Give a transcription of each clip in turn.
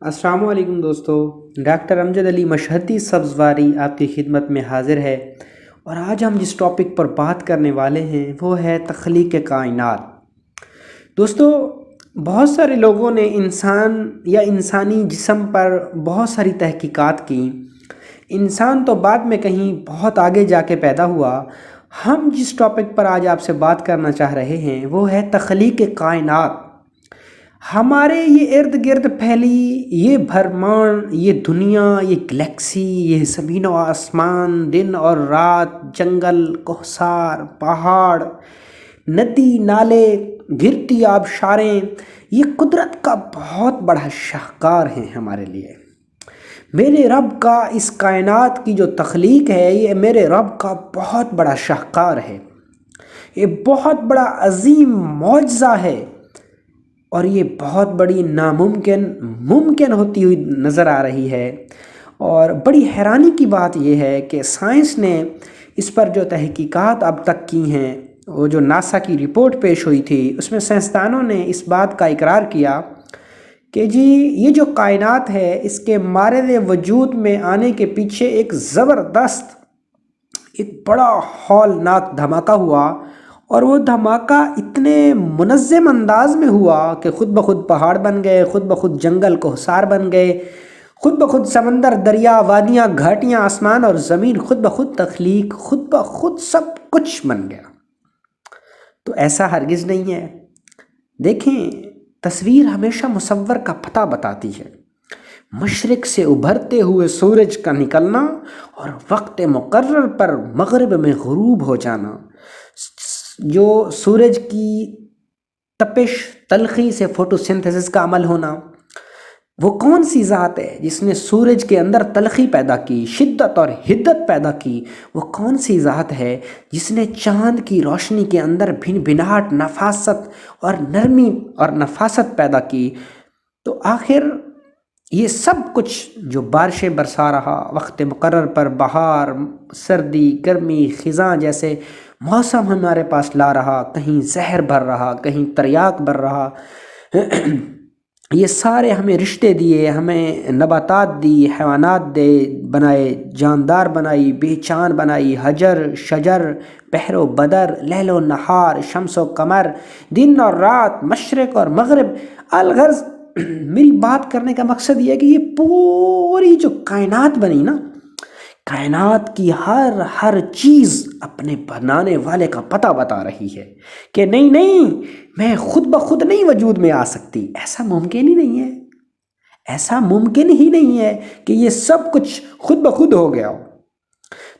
السلام علیکم دوستو، ڈاکٹر امجد علی مشہدی سبزواری آپ کی خدمت میں حاضر ہے۔ اور آج ہم جس ٹاپک پر بات کرنے والے ہیں وہ ہے تخلیق کائنات۔ دوستو، بہت سارے لوگوں نے انسان یا انسانی جسم پر بہت ساری تحقیقات کی۔ انسان تو بعد میں کہیں بہت آگے جا کے پیدا ہوا۔ ہم جس ٹاپک پر آج آپ سے بات کرنا چاہ رہے ہیں وہ ہے تخلیق کائنات۔ ہمارے یہ ارد گرد پھیلی یہ بھرمار، یہ دنیا، یہ گلیکسی، یہ زمین و آسمان، دن اور رات، جنگل، کوہسار، پہاڑ، ندی نالے، گرتی آبشاریں، یہ قدرت کا بہت بڑا شاہکار ہیں ہمارے لیے۔ میرے رب کا اس کائنات کی جو تخلیق ہے یہ میرے رب کا بہت بڑا شاہکار ہے۔ یہ بہت بڑا عظیم معجزہ ہے، اور یہ بہت بڑی ممکن ہوتی ہوئی نظر آ رہی ہے۔ اور بڑی حیرانی کی بات یہ ہے کہ سائنس نے اس پر جو تحقیقات اب تک کی ہیں، وہ جو ناسا کی رپورٹ پیش ہوئی تھی اس میں سائنسدانوں نے اس بات کا اقرار کیا کہ جی یہ جو کائنات ہے اس کے مارد وجود میں آنے کے پیچھے ایک زبردست، ایک بڑا ہولناک دھماکہ ہوا، اور وہ دھماکہ اتنے منظم انداز میں ہوا کہ خود بخود پہاڑ بن گئے، خود بخود جنگل کوہسار بن گئے، خود بخود سمندر، دریا، وادیاں، گھاٹیاں، آسمان اور زمین، خود بخود تخلیق، خود بخود سب کچھ بن گیا۔ تو ایسا ہرگز نہیں ہے۔ دیکھیں، تصویر ہمیشہ مصور کا پتہ بتاتی ہے۔ مشرق سے ابھرتے ہوئے سورج کا نکلنا اور وقت مقرر پر مغرب میں غروب ہو جانا، جو سورج کی تپش، تلخی سے فوٹوسنتھسس کا عمل ہونا، وہ کون سی ذات ہے جس نے سورج کے اندر تلخی پیدا کی، شدت اور حدت پیدا کی؟ وہ کون سی ذات ہے جس نے چاند کی روشنی کے اندر بھن بھناہٹ، نفاست اور نرمی اور نفاست پیدا کی؟ تو آخر یہ سب کچھ جو بارشیں برسا رہا، وقت مقرر پر بہار، سردی، گرمی، خزاں جیسے موسم ہمارے پاس لا رہا، کہیں زہر بھر رہا، کہیں تریاک بھر رہا، یہ سارے ہمیں رشتے دیے، ہمیں نباتات دی، حیوانات دے بنائے، جاندار بنائی، بے چان بنائی، حجر شجر، بحر و بدر، لیل و نہار، شمس و قمر، دن اور رات، مشرق اور مغرب۔ الغرض میری بات کرنے کا مقصد یہ ہے کہ یہ پوری جو کائنات بنی نا، کائنات کی ہر چیز اپنے بنانے والے کا پتہ بتا رہی ہے کہ نہیں، میں خود بخود نہیں وجود میں آ سکتی۔ ایسا ممکن ہی نہیں ہے، ایسا ممکن ہی نہیں ہے کہ یہ سب کچھ خود بخود ہو گیا ہو۔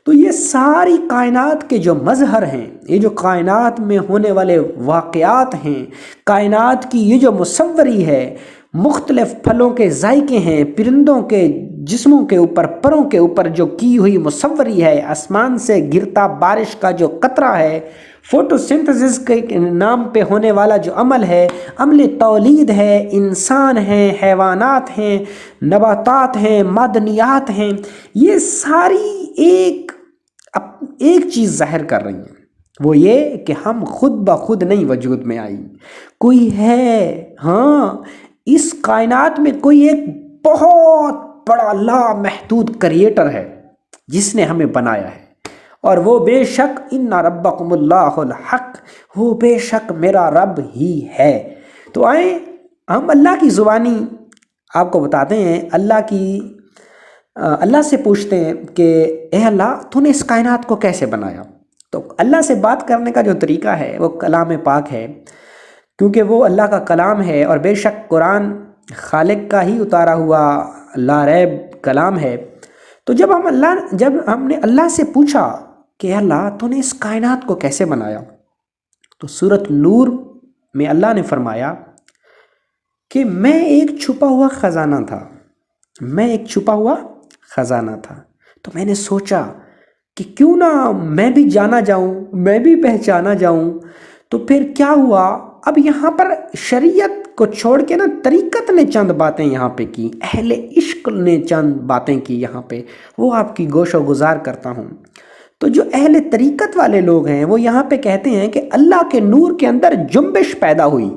تو یہ ساری کائنات کے جو مظہر ہیں، یہ جو کائنات میں ہونے والے واقعات ہیں، کائنات کی یہ جو مصوری ہے، مختلف پھلوں کے ذائقے ہیں، پرندوں کے جسموں کے اوپر، پروں کے اوپر جو کی ہوئی مصوری ہے، آسمان سے گرتا بارش کا جو قطرہ ہے، فوٹوسنتھسس کے نام پہ ہونے والا جو عمل ہے، عمل تولید ہے، انسان ہیں، حیوانات ہیں، نباتات ہیں، معدنیات ہیں، یہ ساری ایک چیز ظاہر کر رہی ہیں، وہ یہ کہ ہم خود بخود نہیں وجود میں آئی، کوئی ہے۔ ہاں، اس کائنات میں کوئی ایک بہت بڑا لامحدود کریٹر ہے جس نے ہمیں بنایا ہے، اور وہ بے شک ان ربکم اللہ الحق، وہ بے شک میرا رب ہی ہے۔ تو آئیں ہم اللہ کی زبانی آپ کو بتاتے ہیں، اللہ سے پوچھتے ہیں کہ اے اللہ، تو نے اس کائنات کو کیسے بنایا؟ تو اللہ سے بات کرنے کا جو طریقہ ہے وہ کلام پاک ہے، کیونکہ وہ اللہ کا کلام ہے، اور بے شک قرآن خالق کا ہی اتارا ہوا لا ریب کلام ہے۔ تو جب ہم نے اللہ سے پوچھا کہ اللہ، تو نے اس کائنات کو کیسے بنایا، تو سورۃ نور میں اللہ نے فرمایا کہ میں ایک چھپا ہوا خزانہ تھا، تو میں نے سوچا کہ کیوں نہ میں بھی جانا جاؤں، میں بھی پہچانا جاؤں۔ تو پھر کیا ہوا، اب یہاں پر شریعت کو چھوڑ کے نا طریقت نے چند باتیں یہاں پہ کی، اہل عشق نے چند باتیں کی یہاں پہ، وہ آپ کی گوش و گزار کرتا ہوں۔ تو جو اہل طریقت والے لوگ ہیں وہ یہاں پہ کہتے ہیں کہ اللہ کے نور کے اندر جنبش پیدا ہوئی،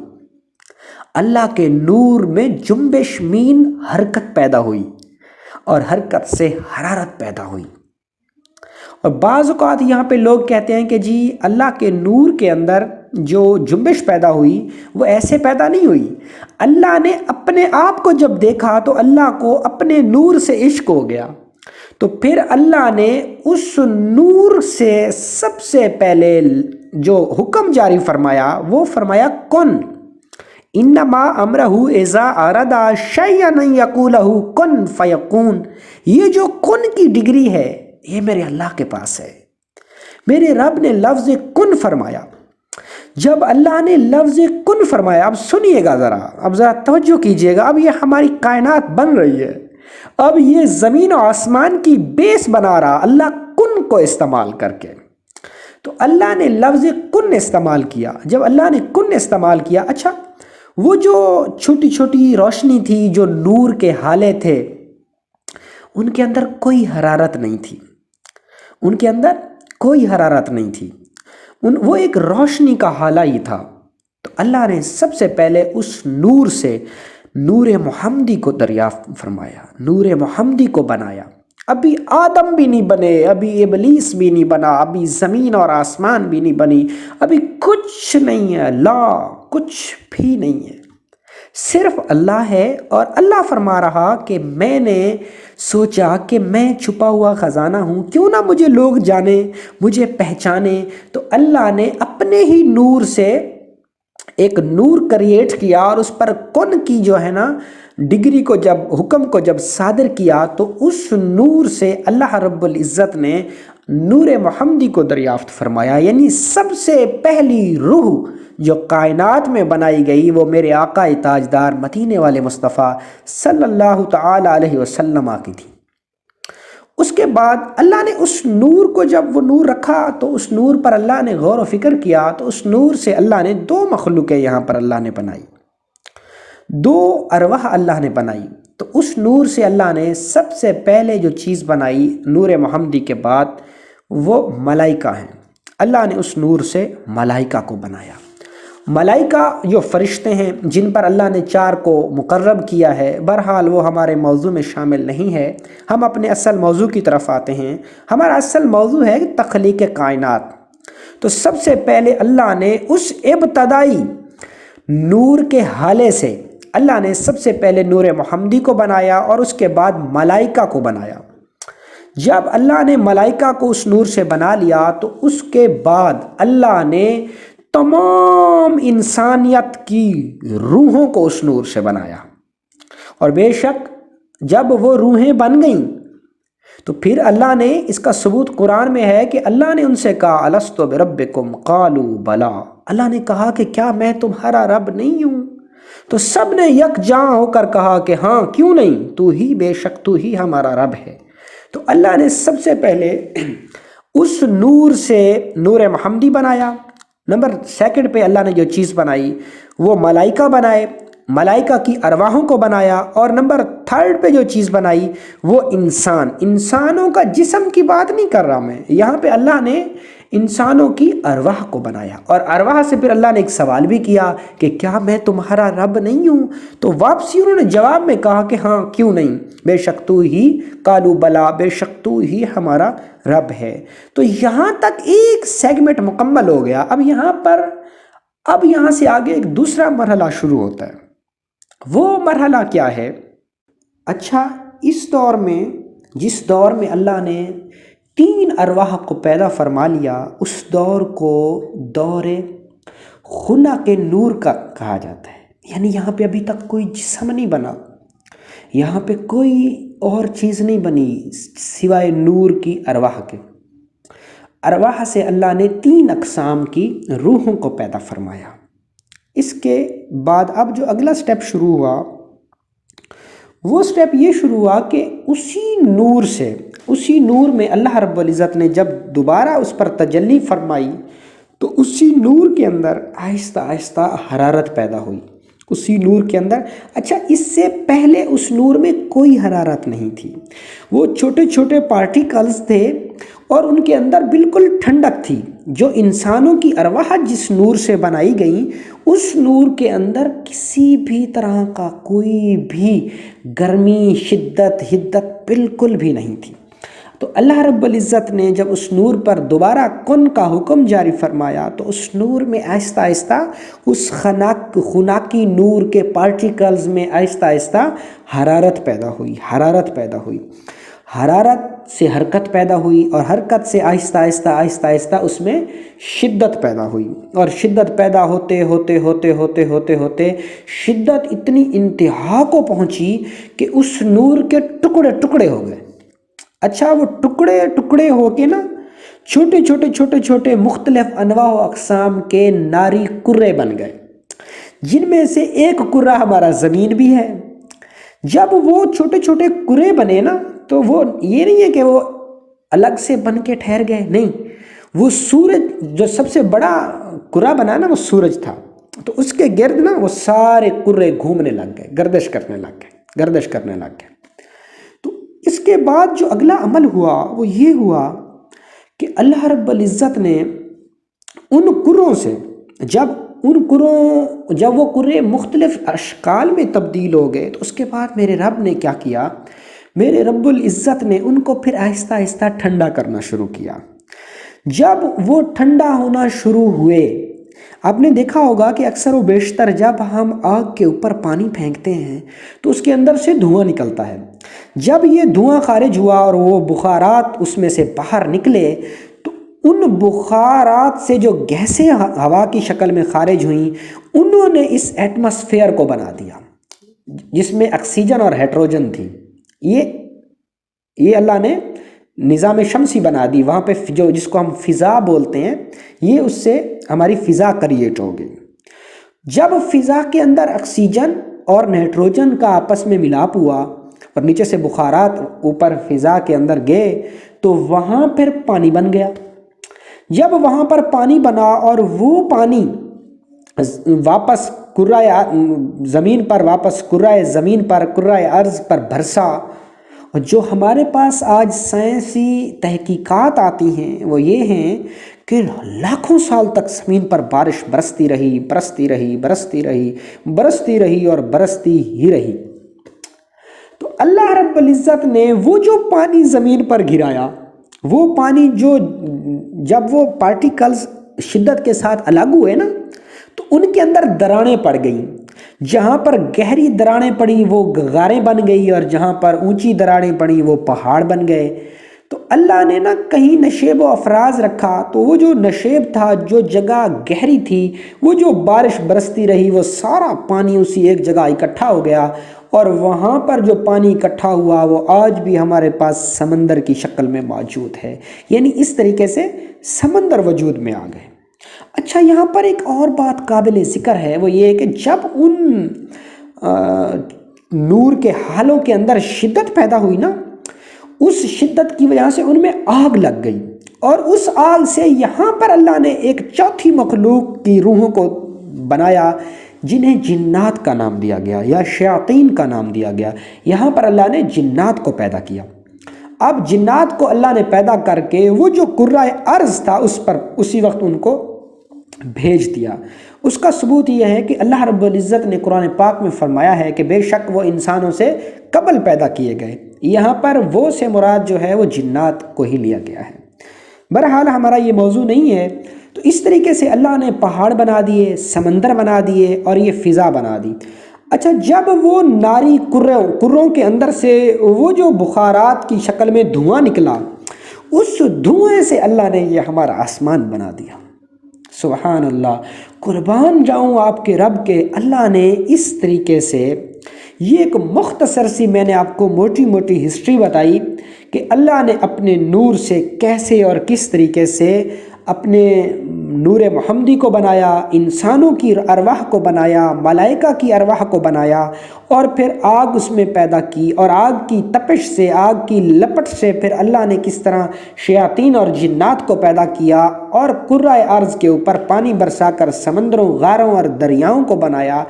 اللہ کے نور میں جنبش مین حرکت پیدا ہوئی اور حرکت سے حرارت پیدا ہوئی۔ اور بعض اوقات یہاں پہ لوگ کہتے ہیں کہ جی اللہ کے نور کے اندر جو جنبش پیدا ہوئی وہ ایسے پیدا نہیں ہوئی، اللہ نے اپنے آپ کو جب دیکھا تو اللہ کو اپنے نور سے عشق ہو گیا، تو پھر اللہ نے اس نور سے سب سے پہلے جو حکم جاری فرمایا وہ فرمایا کن، انما امرہ اذا اراد شیئا ان یقول لہ کن فیکون۔ یہ جو کن کی ڈگری ہے یہ میرے اللہ کے پاس ہے۔ میرے رب نے لفظ کن فرمایا، جب اللہ نے لفظ کن فرمایا، اب سنیے گا اب ذرا توجہ کیجئے گا، اب یہ ہماری کائنات بن رہی ہے، اب یہ زمین و آسمان کی بیس بنا رہا اللہ کن کو استعمال کر کے۔ تو اللہ نے لفظ کن استعمال کیا، جب اللہ نے کن استعمال کیا، اچھا وہ جو چھوٹی چھوٹی روشنی تھی، جو نور کے ہالے تھے، ان کے اندر کوئی حرارت نہیں تھی، ان کے اندر کوئی حرارت نہیں تھی، وہ ایک روشنی کا حالہ ہی تھا۔ تو اللہ نے سب سے پہلے اس نور سے نور محمدی کو دریافت فرمایا، نور محمدی کو بنایا۔ ابھی آدم بھی نہیں بنے، ابھی ابلیس بھی نہیں بنا، ابھی زمین اور آسمان بھی نہیں بنی، ابھی کچھ نہیں ہے، لا کچھ بھی نہیں ہے، صرف اللہ ہے۔ اور اللہ فرما رہا کہ میں نے سوچا کہ میں چھپا ہوا خزانہ ہوں، کیوں نہ مجھے لوگ جانیں، مجھے پہچانیں۔ تو اللہ نے اپنے ہی نور سے ایک نور کریٹ کیا، اور اس پر کن کی جو ہے نا ڈگری کو جب حکم کو جب صادر کیا، تو اس نور سے اللہ رب العزت نے نور محمدی کو دریافت فرمایا، یعنی سب سے پہلی روح جو کائنات میں بنائی گئی وہ میرے آقا تاجدار مدینے والے مصطفیٰ صلی اللہ تعالی علیہ وسلم کی تھی۔ اس کے بعد اللہ نے اس نور کو جب وہ نور رکھا تو اس نور پر اللہ نے غور و فکر کیا، تو اس نور سے اللہ نے دو مخلوقیں یہاں پر اللہ نے بنائی، دو ارواح اللہ نے بنائی۔ تو اس نور سے اللہ نے سب سے پہلے جو چیز بنائی نور محمدی کے بعد وہ ملائکہ ہیں۔ اللہ نے اس نور سے ملائکہ کو بنایا۔ ملائکہ جو فرشتے ہیں جن پر اللہ نے چار کو مقرب کیا ہے، بہرحال وہ ہمارے موضوع میں شامل نہیں ہے، ہم اپنے اصل موضوع کی طرف آتے ہیں۔ ہمارا اصل موضوع ہے تخلیق کائنات۔ تو سب سے پہلے اللہ نے اس ابتدائی نور کے حالے سے اللہ نے سب سے پہلے نور محمدی کو بنایا، اور اس کے بعد ملائکہ کو بنایا۔ جب اللہ نے ملائکہ کو اس نور سے بنا لیا تو اس کے بعد اللہ نے تمام انسانیت کی روحوں کو اس نور سے بنایا، اور بے شک جب وہ روحیں بن گئیں تو پھر اللہ نے اس کا ثبوت قرآن میں ہے کہ اللہ نے ان سے کہا الستُ بربکم قالوا بلا، اللہ نے کہا کہ کیا میں تمہارا رب نہیں ہوں؟ تو سب نے یکجاں ہو کر کہا کہ ہاں کیوں نہیں، تو ہی بے شک تو ہی ہمارا رب ہے۔ تو اللہ نے سب سے پہلے اس نور سے نور محمدی بنایا۔ نمبر سیکنڈ پہ اللہ نے جو چیز بنائی وہ ملائکہ بنائے، ملائکہ کی ارواحوں کو بنایا، اور نمبر تھرڈ پہ جو چیز بنائی وہ انسانوں کا جسم کی بات نہیں کر رہا میں، یہاں پہ اللہ نے انسانوں کی ارواح کو بنایا۔ اور ارواح سے پھر اللہ نے ایک سوال بھی کیا کہ کیا میں تمہارا رب نہیں ہوں؟ تو واپسی انہوں نے جواب میں کہا کہ ہاں کیوں نہیں، بے شک تو ہی، قالوا بلا، بے شک تو ہی ہمارا رب ہے۔ تو یہاں تک ایک سیگمنٹ مکمل ہو گیا۔ اب یہاں سے آگے ایک دوسرا مرحلہ شروع ہوتا ہے۔ وہ مرحلہ کیا ہے؟ اچھا، اس دور میں، جس دور میں اللہ نے تین ارواح کو پیدا فرما لیا، اس دور کو دور خلق نور کا کہا جاتا ہے، یعنی یہاں پہ ابھی تک کوئی جسم نہیں بنا، یہاں پہ کوئی اور چیز نہیں بنی سوائے نور کی ارواح کے۔ ارواح سے اللہ نے تین اقسام کی روحوں کو پیدا فرمایا۔ اس کے بعد اب جو اگلا سٹیپ شروع ہوا وہ سٹیپ یہ شروع ہوا کہ اسی نور میں اللہ رب العزت نے جب دوبارہ اس پر تجلی فرمائی تو اسی نور کے اندر آہستہ آہستہ حرارت پیدا ہوئی، اسی نور کے اندر۔ اچھا، اس سے پہلے اس نور میں کوئی حرارت نہیں تھی، وہ چھوٹے چھوٹے پارٹیکلز تھے، اور ان کے اندر بالکل ٹھنڈک تھی۔ جو انسانوں کی ارواح جس نور سے بنائی گئیں، اس نور کے اندر کسی بھی طرح کا کوئی بھی گرمی، شدت، حدت بالکل بھی نہیں تھی۔ تو اللہ رب العزت نے جب اس نور پر دوبارہ کن کا حکم جاری فرمایا تو اس نور میں آہستہ آہستہ اس خناکی نور کے پارٹیکلز میں آہستہ آہستہ حرارت پیدا ہوئی، حرارت سے حرکت پیدا ہوئی، اور حرکت سے آہستہ آہستہ اس میں شدت پیدا ہوئی، اور شدت پیدا ہوتے ہوتے شدت اتنی انتہا کو پہنچی کہ اس نور کے ٹکڑے ٹکڑے ہو گئے۔ اچھا، وہ ٹکڑے ٹکڑے ہو کے نا چھوٹے مختلف انواع و اقسام کے ناری کرے بن گئے، جن میں سے ایک کرہ ہمارا زمین بھی ہے۔ جب وہ چھوٹے کرے بنے نا تو وہ یہ نہیں ہے کہ وہ الگ سے بن کے ٹھہر گئے، نہیں، وہ سورج جو سب سے بڑا کرہ بنا نا وہ سورج تھا، تو اس کے گرد نا وہ سارے کرے گھومنے لگ گئے، گردش کرنے لگ گئے۔ تو اس کے بعد جو اگلا عمل ہوا وہ یہ ہوا کہ اللہ رب العزت نے ان کروں سے جب وہ کرے مختلف اشکال میں تبدیل ہو گئے، تو اس کے بعد میرے رب نے کیا کیا، میرے رب العزت نے ان کو پھر آہستہ آہستہ ٹھنڈا کرنا شروع کیا۔ جب وہ ٹھنڈا ہونا شروع ہوئے، آپ نے دیکھا ہوگا کہ اکثر و بیشتر جب ہم آگ کے اوپر پانی پھینکتے ہیں تو اس کے اندر سے دھواں نکلتا ہے۔ جب یہ دھواں خارج ہوا اور وہ بخارات اس میں سے باہر نکلے، تو ان بخارات سے جو گیسیں ہوا کی شکل میں خارج ہوئیں، انہوں نے اس ایٹماسفیئر کو بنا دیا جس میں آکسیجن اور ہائیڈروجن تھی۔ یہ اللہ نے نظام شمسی بنا دی، وہاں پہ جس کو ہم فضا بولتے ہیں، یہ اس سے ہماری فضا کریٹ ہو گئی۔ جب فضا کے اندر آکسیجن اور نائٹروجن کا آپس میں ملاپ ہوا اور نیچے سے بخارات اوپر فضا کے اندر گئے تو وہاں پھر پانی بن گیا۔ جب وہاں پر پانی بنا اور وہ پانی واپس کرۂ زمین پر کرۂ ارض پر برسا، اور جو ہمارے پاس آج سائنسی تحقیقات آتی ہیں وہ یہ ہیں کہ لاکھوں سال تک زمین پر بارش برستی رہی۔ تو اللہ رب العزت نے وہ جو پانی زمین پر گرایا، وہ پانی جب وہ پارٹیکلز شدت کے ساتھ الگ ہوئے نا تو ان کے اندر دراڑیں پڑ گئیں۔ جہاں پر گہری دراڑیں پڑی وہ غاریں بن گئی، اور جہاں پر اونچی دراڑیں پڑی وہ پہاڑ بن گئے۔ تو اللہ نے نا کہیں نشیب و افراز رکھا، تو وہ جو نشیب تھا، جو جگہ گہری تھی، وہ جو بارش برستی رہی، وہ سارا پانی اسی ایک جگہ اکٹھا ہو گیا، اور وہاں پر جو پانی اکٹھا ہوا وہ آج بھی ہمارے پاس سمندر کی شکل میں موجود ہے۔ یعنی اس طریقے سے سمندر وجود میں آ گئے۔ اچھا، یہاں پر ایک اور بات قابل ذکر ہے، وہ یہ کہ جب ان نور کے حالوں کے اندر شدت پیدا ہوئی نا، اس شدت کی وجہ سے ان میں آگ لگ گئی، اور اس آگ سے یہاں پر اللہ نے ایک چوتھی مخلوق کی روحوں کو بنایا، جنہیں جنات کا نام دیا گیا یا شیاطین کا نام دیا گیا۔ یہاں پر اللہ نے جنات کو پیدا کیا۔ اب جنات کو اللہ نے پیدا کر کے وہ جو کرۂ ارض تھا اس پر اسی وقت ان کو بھیج دیا۔ اس کا ثبوت یہ ہے کہ اللہ رب العزت نے قرآن پاک میں فرمایا ہے کہ بے شک وہ انسانوں سے قبل پیدا کیے گئے۔ یہاں پر وہ سے مراد جو ہے وہ جنات کو ہی لیا گیا ہے۔ بہرحال ہمارا یہ موضوع نہیں ہے۔ تو اس طریقے سے اللہ نے پہاڑ بنا دیے، سمندر بنا دیے، اور یہ فضا بنا دی۔ اچھا، جب وہ ناری کروں کے اندر سے وہ جو بخارات کی شکل میں دھواں نکلا، اس دھوئیں سے اللہ نے یہ ہمارا آسمان بنا دیا۔ سبحان اللہ، قربان جاؤں آپ کے رب کے، اللہ نے اس طریقے سے یہ ایک مختصر سی میں نے آپ کو موٹی ہسٹری بتائی کہ اللہ نے اپنے نور سے کیسے اور کس طریقے سے اپنے نور محمدی کو بنایا، انسانوں کی ارواح کو بنایا، ملائکہ کی ارواح کو بنایا، اور پھر آگ اس میں پیدا کی، اور آگ کی تپش سے، آگ کی لپٹ سے پھر اللہ نے کس طرح شیاطین اور جنات کو پیدا کیا، اور کرۂ ارض کے اوپر پانی برسا کر سمندروں، غاروں اور دریاؤں کو بنایا۔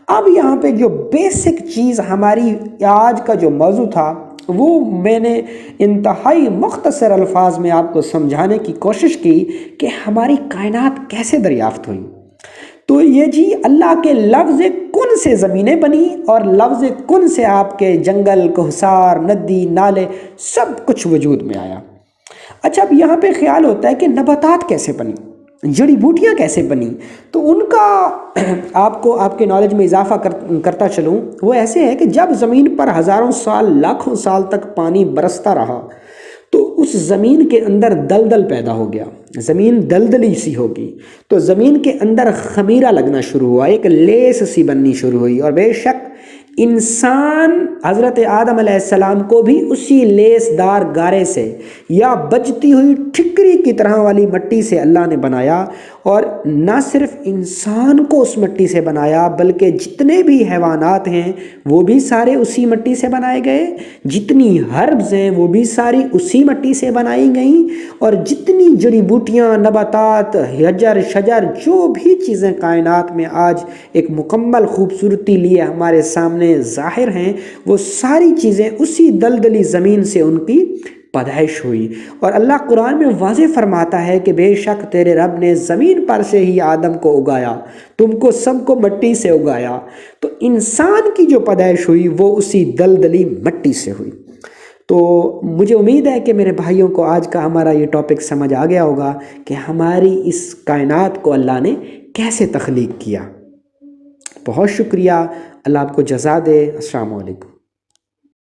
اب یہاں پہ جو بیسک چیز ہماری آج کا جو موضوع تھا وہ میں نے انتہائی مختصر الفاظ میں آپ کو سمجھانے کی کوشش کی کہ ہماری کائنات کیسے دریافت ہوئی۔ تو یہ جی اللہ کے لفظ کن سے زمینیں بنی، اور لفظ کن سے آپ کے جنگل، کوہسار، ندی، نالے سب کچھ وجود میں آیا۔ اچھا، اب یہاں پہ خیال ہوتا ہے کہ نباتات کیسے بنی، جڑی بوٹیاں کیسے بنی؟ تو ان کا آپ کو آپ کے نالج میں اضافہ کرتا چلوں، وہ ایسے ہے کہ جب زمین پر ہزاروں سال، لاکھوں سال تک پانی برستا رہا تو اس زمین کے اندر دلدل پیدا ہو گیا، زمین دلدلی سی ہوگی، تو زمین کے اندر خمیرہ لگنا شروع ہوا، ایک لیس سی بننی شروع ہوئی، اور بے شک انسان حضرت آدم علیہ السلام کو بھی اسی لیس دار گارے سے یا بجتی ہوئی ٹھکری کی طرح والی مٹی سے اللہ نے بنایا، اور نہ صرف انسان کو اس مٹی سے بنایا بلکہ جتنے بھی حیوانات ہیں وہ بھی سارے اسی مٹی سے بنائے گئے، جتنی ہربز ہیں وہ بھی ساری اسی مٹی سے بنائی گئیں، اور جتنی جڑی بوٹیاں، نباتات، حجر شجر، جو بھی چیزیں کائنات میں آج ایک مکمل خوبصورتی لیے ہمارے سامنے ظاہر ہیں، وہ ساری چیزیں اسی دلدلی زمین سے ان کی پیدائش ہوئی۔ اور اللہ قرآن میں واضح فرماتا ہے کہ بے شک تیرے رب نے زمین پر سے ہی آدم کو اگایا، تم کو سب کو مٹی سے اگایا، تو انسان کی جو پیدائش ہوئی وہ اسی دلدلی مٹی سے ہوئی۔ تو مجھے امید ہے کہ میرے بھائیوں کو آج کا ہمارا یہ ٹاپک سمجھ آ گیا ہوگا کہ ہماری اس کائنات کو اللہ نے کیسے تخلیق کیا۔ بہت شکریہ، اللہ آپ کو جزا دے۔ السلام علیکم۔